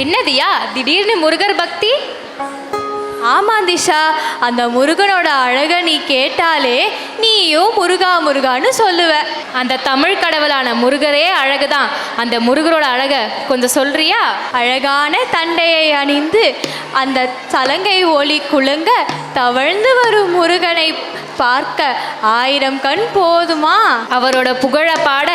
என்னதியா திடீர்னு முருகர் பக்தி? ஆமாம் திஷா, அந்த முருகனோட அழகை நீ கேட்டாலே நீயும் முருகா முருகான்னு சொல்லுவ. அந்த தமிழ் கடவுளான முருகரே அழகுதான். அந்த முருகரோட அழகை கொஞ்சம் சொல்றியா? அழகான தண்டையை அணிந்து அந்த சலங்கை ஒளி குலுங்க தவழ்ந்து வரும் முருகனை பார்க்க 1000 கண் போதுமா? அவரோட புகழ பாட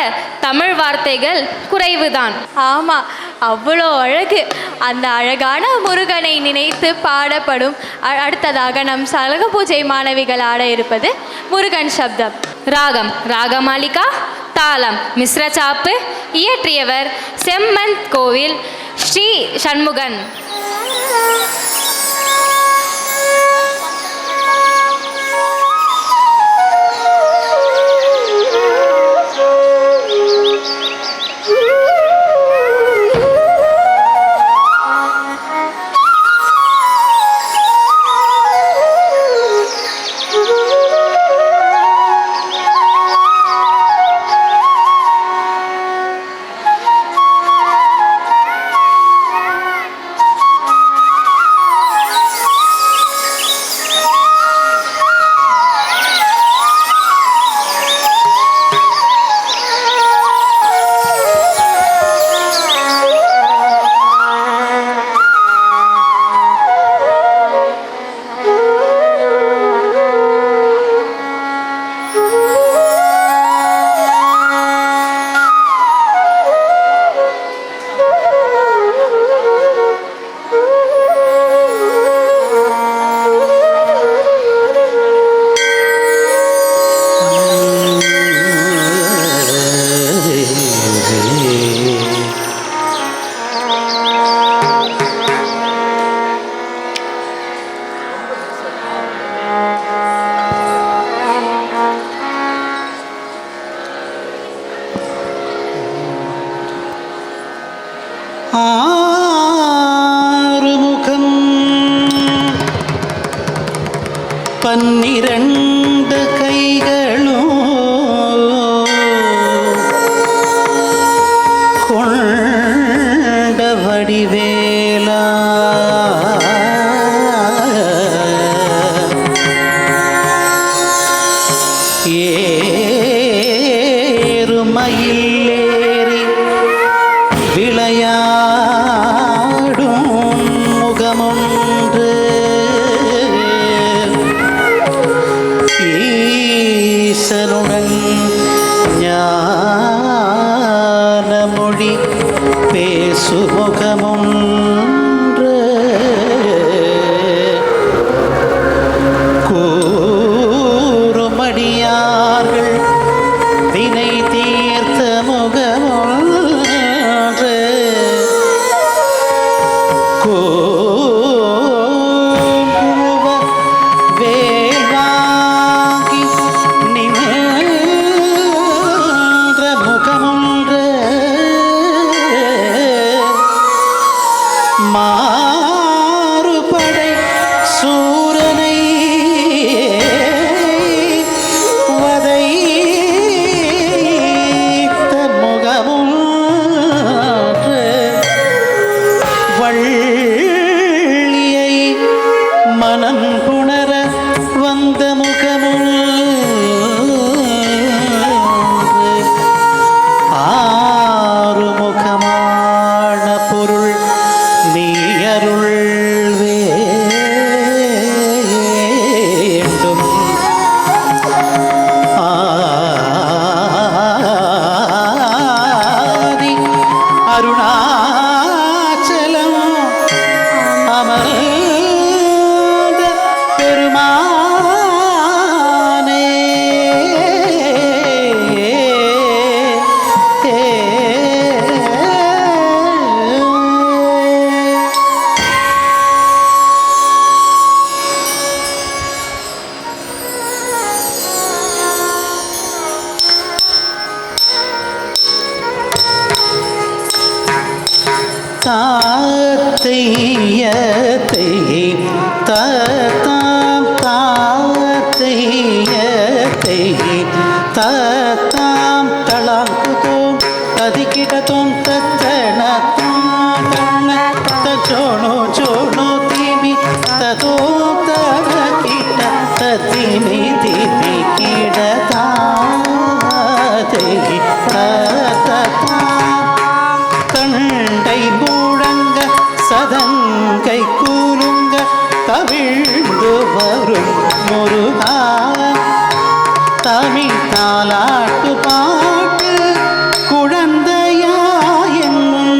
தமிழ் வார்த்தைகள் குறைவுதான். ஆமாம், அவ்வளோ அழகு. அந்த அழகான முருகனை நினைத்து பாடப்படும். அடுத்ததாக நம் சலக பூஜை மாணவிகள் ஆட இருப்பது முருகன் சப்தம். ராகம் ராகமாலிகா, தாளம் மிஸ்ர சாப்பு. இயற்றியவர் செம்மந்த் கோவில் ஸ்ரீ சண்முகன். ஆறுமுகம் 12 கைகளும் கொண்ட வடிவேலா, ஏறுமயிலேறி விளையாடும் முகமொன்று ஈசனுடன் ஞானமொழி பேசுமுகமொன்று கூறுமடியார்கள் வினை தீர்த்த முகமொன்று கோபுவ வேள்வாங்கி நின்ற முகமொன்று மாறுபடை சூரனை வதைத்த முகமொன்று வள்ளியை மனம் புணர வந்த முகமொன்று ஆறுமுகமான பொருள் நீ அருள் வேண்டும். ஆதி அருணாச்சலம் அமர்ந்த பெருமானே, தாத்தையத்தை தாத்தாம் தாத்தையத்தை தாத்தாம் தளாங்குதோம் ததிக்கிடத்தோம் தத்தனத்தோம் தண்ண ಚೋಣು ಚೋಣು ತಿಮಿ ತದೋ ತರ ಕಿಟ ತತಿಮಿ ತಿಮಿ ಕಿಡತ தண்டை முழங்க சதங்கை கூலுங்க கவிழ்ந்து வரும் முருகா தமிழ் தாலாட்டு பாட்டு குழந்தையா என்னும்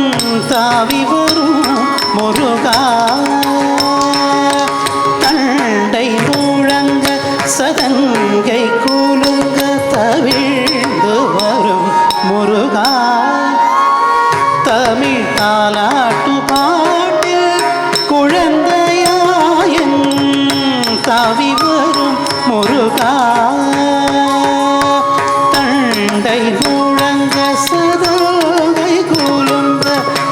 தாவி வரும் முருகா தண்டை முழங்க சதங்கை கூலுங்க தவிழ்ந்து வரும் முருகா தமிழ் தாலாட்டு பாட்டு குழந்தையாயன் தாவி வரும் முருகா தண்டை முழங்க சதங்கை கூலுங்க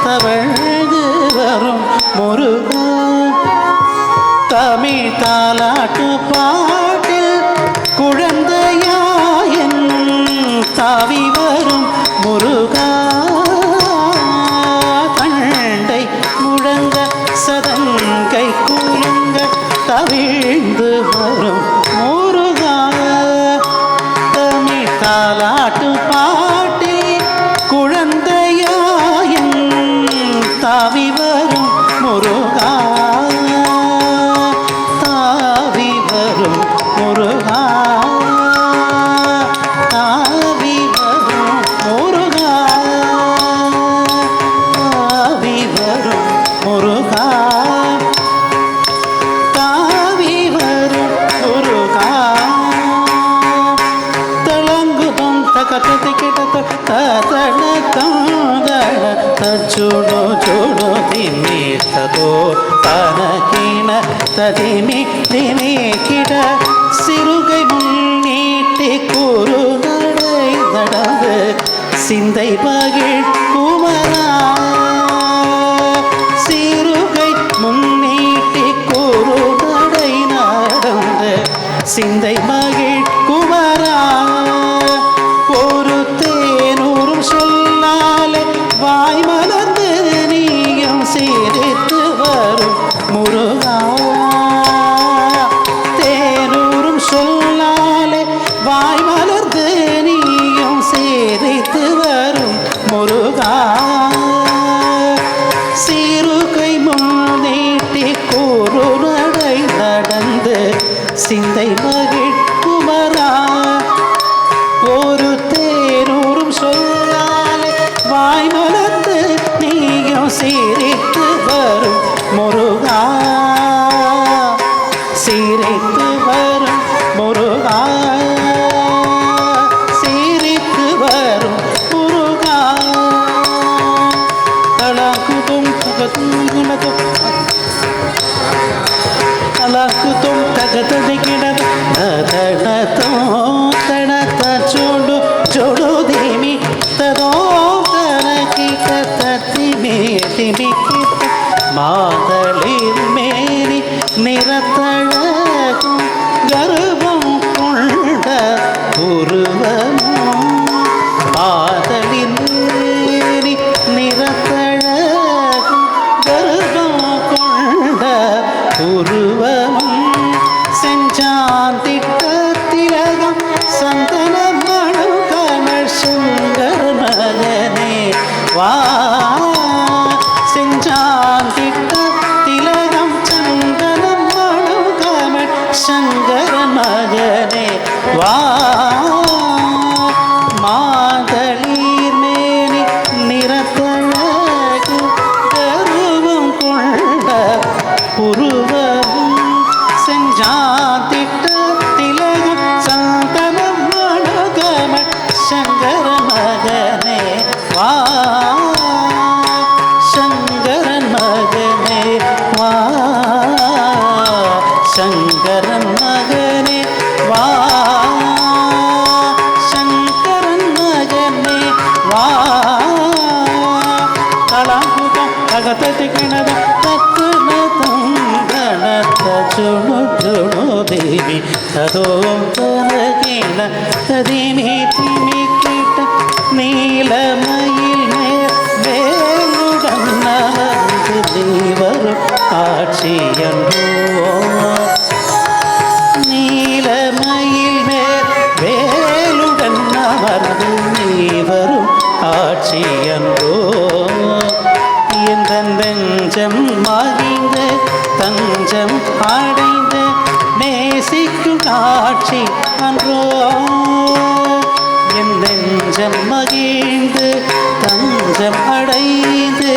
தவழ்ந்து வரும் முருகா தமிழ் தாலாட்டு பாட்டில் குழந்தையாயன் தாவி வரும் முருகா தண்டை முழங்க சதங்கை கூலுங்க தவிழ்ந்து வரும் முருகா தமிழ் தாலாட்டு பாட்டில் குழந்தையாயன் தாவி வரும் முருகா தாவி வரும் முருகா தாவி வரும் முருகா தாவி வரும் முருகா தாவி வரும் முருகா தளங்குதம் தகத்ததி கிடத்த ததன தந்தன தச்சுடோ சுடோ திமி ததோ தனகின ததிமி திமி கிட சிறுகை முன்னீட்டி கூறு நடை நடந்து சிந்தை பகிழ் குமரா சிறுகை முன்னீட்டி கூறு நடை நடந்து சிந்தை மகிழ் குமரா ஒரு தேனூரும் சொல்லாலே வாய் மலர்ந்து நீயும் சிரித்து வரும் முருகா தேனூரும் சொல்லாலே வாய் மலர்ந்து நீயும் சிரித்து வரும் முருகா சிறுகை முன்னீட்டி கூறு நடை நடந்து சிந்தை மகிழ் குமரா ஒரு தேனூரும் சொல்லாலே வாய் மலர்ந்து நீயும் சிரித்து வரும் முருகா சிரித்து வரும் முருகா சிரித்து வரும் முருகா தலாக்குதும் தகதும் தலாக்குதும் தகததி கிடது தடதோ தடத சோடு சோடு தேமி ததோ தனகி கத்தி மேதி மாதளிர் மேனி நிறத்தழகும் கர்வம் கொண்ட உருவமும் மாதளிர் மேனி நிறத்தழகும் கர்வம் கொண்ட உருவமும் செஞ்சாந்திட்ட திலகம் சந்தன மணு கமழ் சுந்தர மகனே வா செஞ்சாந்திட்ட திலகம் சந்தன மணு கமழ் சங்கர மகனே வா மாதளீர் மேனி நிறத்தழகு கருவம் கொண்ட உருவமும் செஞ்சாந்திட்ட திலகம் சந்தனம் மணகம சங்கர மகனே வா சங்கரன் மகனே வா சங்கரன் மகனே வா சங்கரன் மகனே வா தலாங்குதம் தகததி கிணத தத்துனதம் ಗಣತ ಚುಣು ಚುಣು ದೇವಿ ತದೋ ತನಗಿನ ತದಿಮಿ ತಿಮಿ ಕಿಟ ನೀಲಮயில் மேல் வேலுடன் நலந்து தேவ நெஞ்சம் மகிழ்ந்து தஞ்சம் அடைந்து நேசிக்கும் காட்சி அன்றோ என் நெஞ்சம் மகிழ்ந்து தஞ்சம் அடைந்து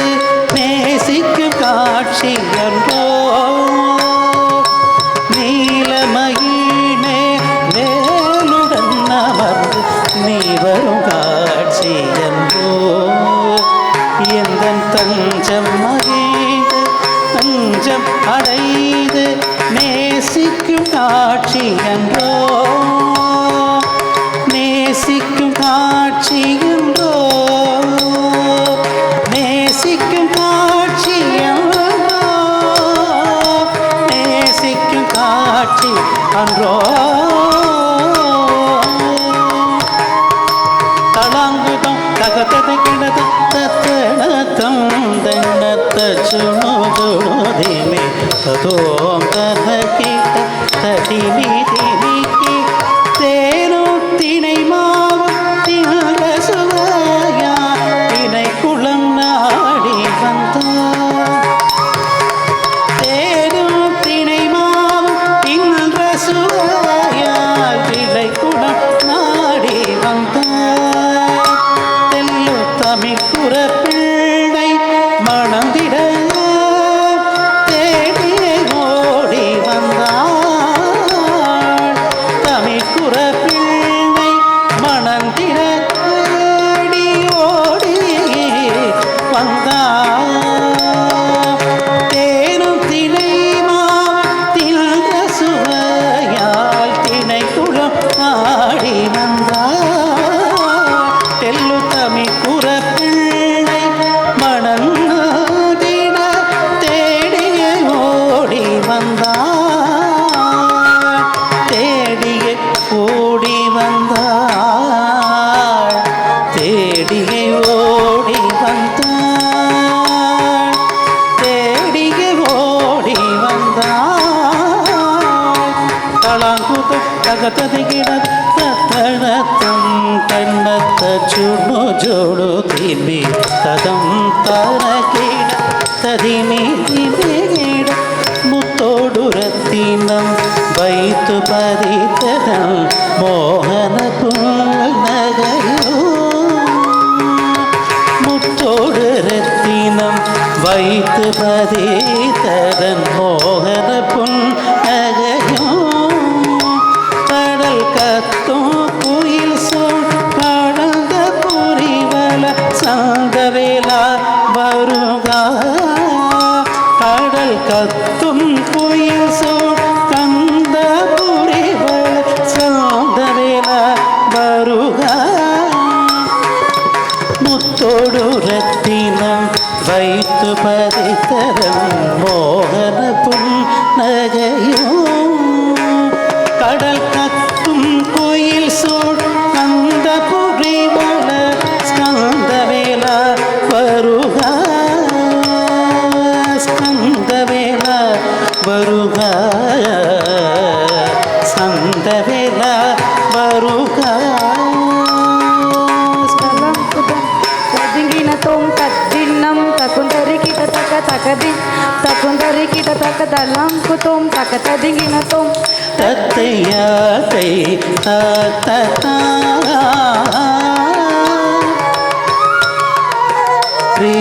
நேசிக்கும் காட்சி அன்றோ நீலமகிழே வேலுடன் அமர்ந்து நீ வரும் காட்சி அன்றோ எந்தன் தஞ்சம் மகிழ்ந்து தஞ்சம் அடைந்து நேசிக்கும் காட்சி என்றோ நேசிக்கும் காட்சி என்றோ நேசிக்கும் காட்சி என்றோ நேசிக்கும் காட்சி அன்றோ தளாங்குதம் தகத்தது கிடது தத்தனத்தம் தன்னத்த சுணு சுணுதிமி ததோம் தன கீட்ட தடிமி திமிக்கி தேனும் திணை மாவும் திங்க சுவையா திணை குளம் நாடி வந்தார் தேனும் திணை மாவும் திங்க சுவையா திணை குளம் நாடி வந்தார் தெல்லு தமிழ் குறப்பிள்ளை மணந்திட தேடியே ஓடி வந்தாள் தமிழ் குறப்பிள்ளை மணந்திட தேடி ஓடி வந்தாள் தேனும் திணை மாவத்தில் சுவையால் திணை குளம் ஆடி வந்தாள் தெல்லு தமிழ் குறப்பிள்ளை மணந்திட தேடிய ஓடி வந்தாள் தேடிய ஓடி வந்தாள் தேடிய ஓடி வந்தாள் தேடிய ஓடி வந்தாள் தளாங்குதம் தகத்தது கிடது தத்தனத்தம் தன்னத்த சுணு ஜோடு திமி ததம் தர கிட ததிமி திமி கிட முத்தோடு ரத்தினம் வைத்து பதித்ததம் மோகன புன்னகையோ முத்தோடு ரத்தினம் வைத்து பதித்ததன் மோகன புன்னகையோ கடல் கத்தும் குயில் சொல் கடந்த புரிவல சாந்தவேலா வருகா கடல் கத்தும் குயில் சொல் கந்த புரிவல சாந்தவேலா வருகா முத்தோடு ரத்தினம் வைத்து பதித்தரம் மோகன புன்னகையோ கடல் கத்தும் கோயில் சோழ் கந்த புரிவல ஸ்கந்தவேல வருக ஸ்கந்தவேல வருக ஸ்கந்தவேல வருக తదింగిన తోం తద్దిన్నం తకుందరి కిట తక తకది తకుందరి కిట తక దల్లంకు తోం తక తదింగిన తోం தத்தையாத்தை தாத்தா ரே